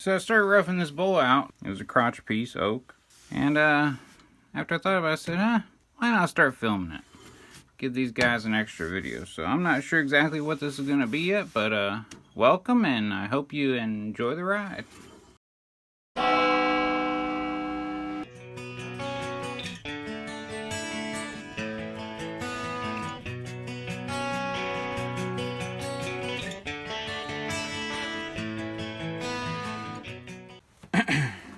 So I started roughing this bowl out. It was a crotch piece, oak. And after I thought about it, I said, why not start filming it? Give these guys an extra video. So I'm not sure exactly what this is going to be yet, but welcome, and I hope you enjoy the ride.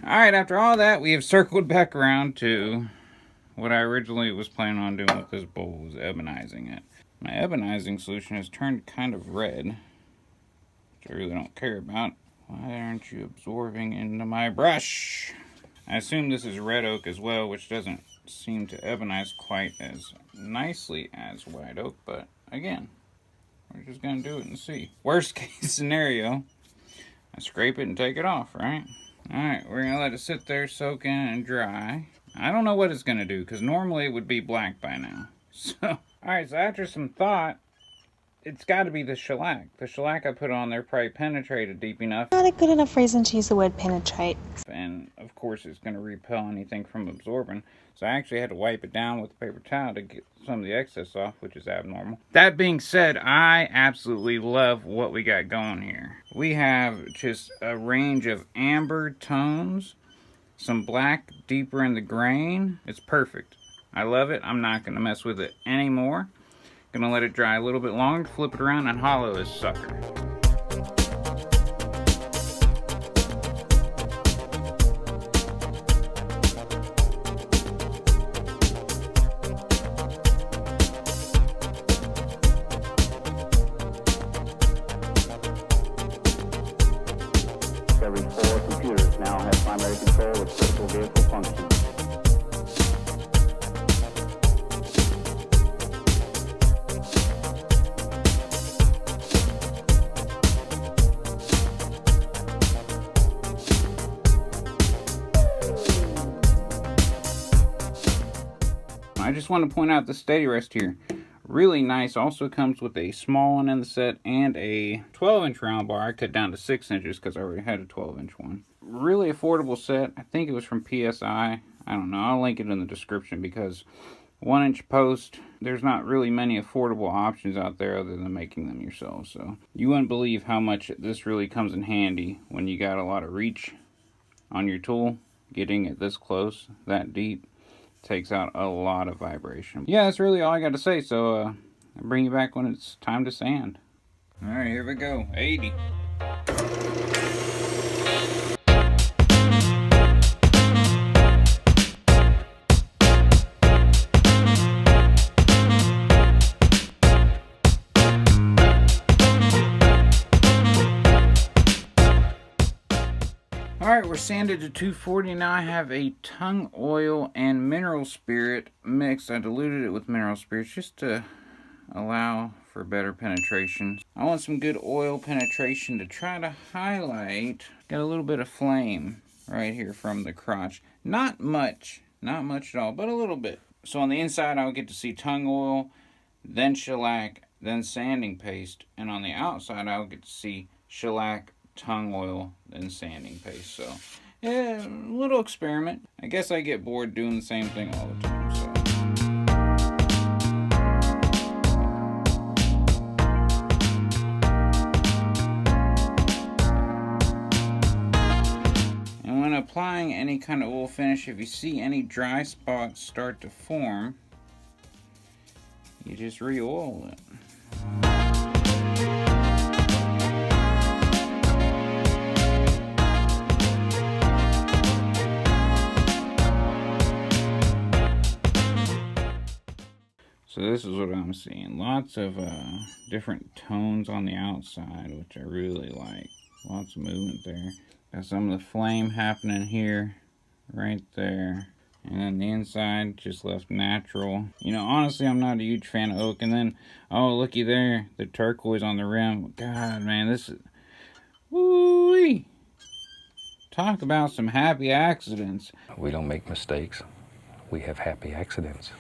Alright, after all that, we have circled back around to what I originally was planning on doing with this bowl, was ebonizing it. My ebonizing solution has turned kind of red, which I really don't care about. Why aren't you absorbing into my brush? I assume this is red oak as well, which doesn't seem to ebonize quite as nicely as white oak, but again, we're just going to do it and see. Worst case scenario, I scrape it and take it off, right? Alright, we're going to let it sit there, soak in and dry. I don't know what it's going to do, because normally it would be black by now. So, alright, so after some thought, it's got to be the shellac. The shellac I put on there probably penetrated deep enough. Not a good enough reason to use the word penetrate. And, of course, it's going to repel anything from absorbing. So I actually had to wipe it down with a paper towel to get some of the excess off, which is abnormal. That being said, I absolutely love what we got going here. We have just a range of amber tones, some black deeper in the grain. It's perfect. I love it. I'm not going to mess with it anymore. Gonna let it dry a little bit longer, flip it around, and hollow this sucker. Every 4 computers now have primary control of critical vehicle functions. I just want to point out the steady rest here. Really nice. Also comes with a small one in the set and a 12-inch round bar. I cut down to 6 inches because I already had a 12-inch one. Really affordable set. I think it was from PSI. I don't know. I'll link it in the description because 1-inch post, there's not really many affordable options out there other than making them yourself. So you wouldn't believe how much this really comes in handy when you got a lot of reach on your tool. Getting it this close, that deep, takes out a lot of vibration. Yeah, that's really all I got to say, so I'll bring you back when it's time to sand. Alright, here we go. 80. Alright, we're sanded to 240. Now I have a Tung oil and mineral spirit mixed. I diluted it with mineral spirits just to allow for better penetration. I want some good oil penetration to try to highlight. Got a little bit of flame right here from the crotch. Not much at all, but a little bit. So on the inside I'll get to see Tung oil, then shellac, then sanding paste. And on the outside I'll get to see shellac, Tung oil, then sanding paste. So yeah, a little experiment. I guess I get bored doing the same thing all the time. So and when applying any kind of oil finish, if you see any dry spots start to form, you just re-oil it. So this is what I'm seeing. Lots of different tones on the outside, which I really like. Lots of movement there. Got some of the flame happening here, right there. And then the inside just left natural. You know, honestly, I'm not a huge fan of oak. And then, oh, looky there, the turquoise on the rim. God, man, this is... Woo-wee! Talk about some happy accidents. We don't make mistakes. We have happy accidents.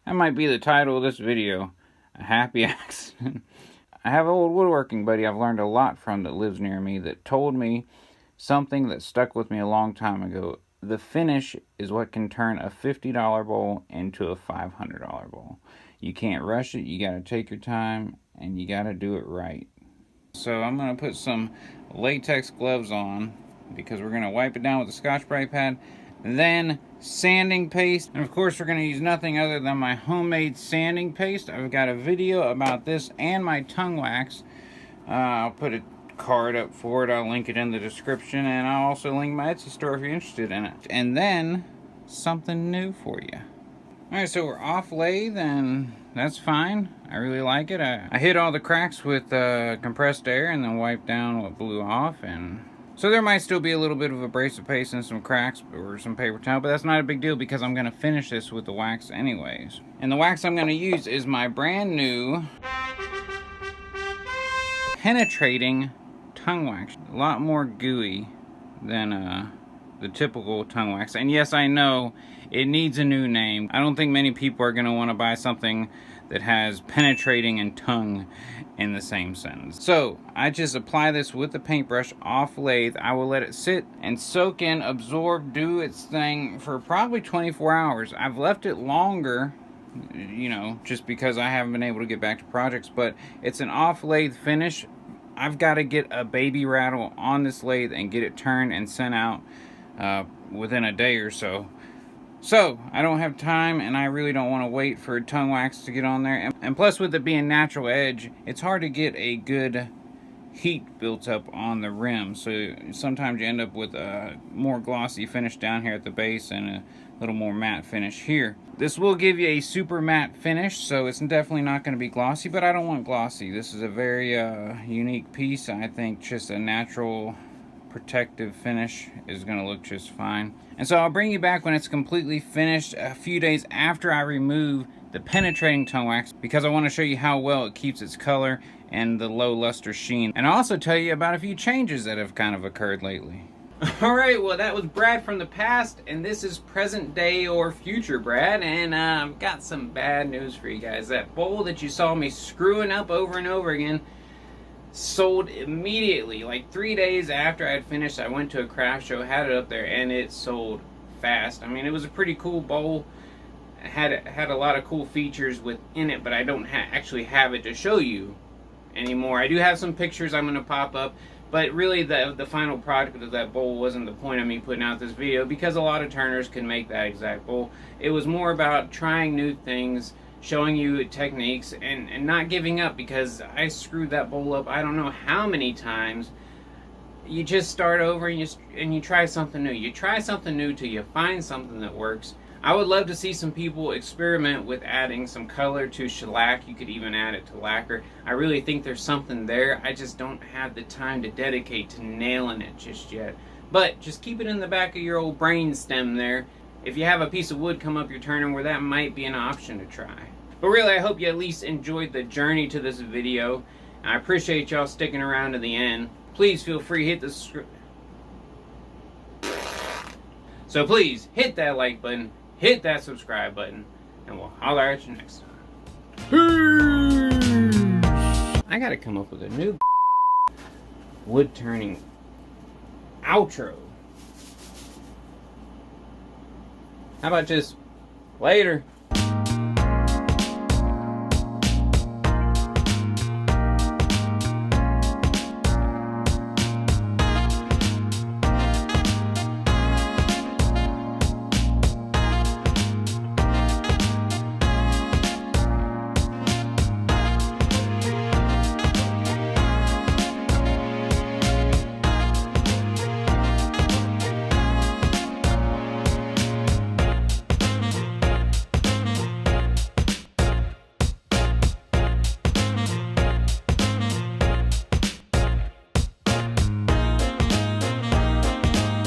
That might be the title of this video, a happy accident. I have an old woodworking buddy I've learned a lot from that lives near me that told me something that stuck with me a long time ago. The finish is what can turn a $50 bowl into a $500 bowl. You can't rush it. You got to take your time and you got to do it right. So I'm going to put some latex gloves on because we're going to wipe it down with a Scotch-Brite pad. Then sanding paste. And of course we're going to use nothing other than my homemade sanding paste. I've got a video about this and my tongue wax. I'll put a card up for it. I'll link it in the description, and I'll also link my Etsy store if you're interested in it. And then something new for you. Alright, so we're off lathe, and that's fine. I really like it. I hit all the cracks with compressed air and then wiped down what blew off, and so there might still be a little bit of abrasive paste and some cracks or some paper towel, but that's not a big deal because I'm going to finish this with the wax anyways. And the wax I'm going to use is my brand new penetrating tongue wax. A lot more gooey than the typical tongue wax. And yes, I know it needs a new name. I don't think many people are going to want to buy something that has penetrating and tongue in the same sentence. So I just apply this with the paintbrush off lathe. I will let it sit and soak in, absorb, do its thing for probably 24 hours. I've left it longer, you know, just because I haven't been able to get back to projects, but it's an off lathe finish. I've got to get a baby rattle on this lathe and get it turned and sent out within a day or so. So I don't have time, and I really don't want to wait for tongue wax to get on there. And plus, with it being natural edge, it's hard to get a good heat built up on the rim. So sometimes you end up with a more glossy finish down here at the base and a little more matte finish here. This will give you a super matte finish, so it's definitely not going to be glossy, but I don't want glossy. This is a very unique piece. I think just a natural protective finish is going to look just fine. And so I'll bring you back when it's completely finished a few days after I remove the penetrating tongue wax, because I want to show you how well it keeps its color and the low luster sheen. And I'll also tell you about a few changes that have kind of occurred lately. Alright, well that was Brad from the past, and this is present day or future Brad, and I've got some bad news for you guys. That bowl that you saw me screwing up over and over again sold immediately. Like 3 days after I had finished, I went to a craft show, had it up there, and it sold fast. I mean, it was a pretty cool bowl. It had a lot of cool features within it, but I don't actually have it to show you anymore. I do have some pictures I'm going to pop up, but really the final product of that bowl wasn't the point of me putting out this video, because a lot of turners can make that exact bowl. It was more about trying new things, showing you techniques, and not giving up, because I screwed that bowl up I don't know how many times. You just start over and you try something new. You try something new till you find something that works. I would love to see some people experiment with adding some color to shellac. You could even add it to lacquer. I really think there's something there. I just don't have the time to dedicate to nailing it just yet. But just keep it in the back of your old brain stem there. If you have a piece of wood come up your turning where that might be an option to try. But really, I hope you at least enjoyed the journey to this video. I appreciate y'all sticking around to the end. Please feel free to hit the So please hit that like button, hit that subscribe button, and we'll holler at you next time. I gotta come up with a new wood turning outro. How about just later?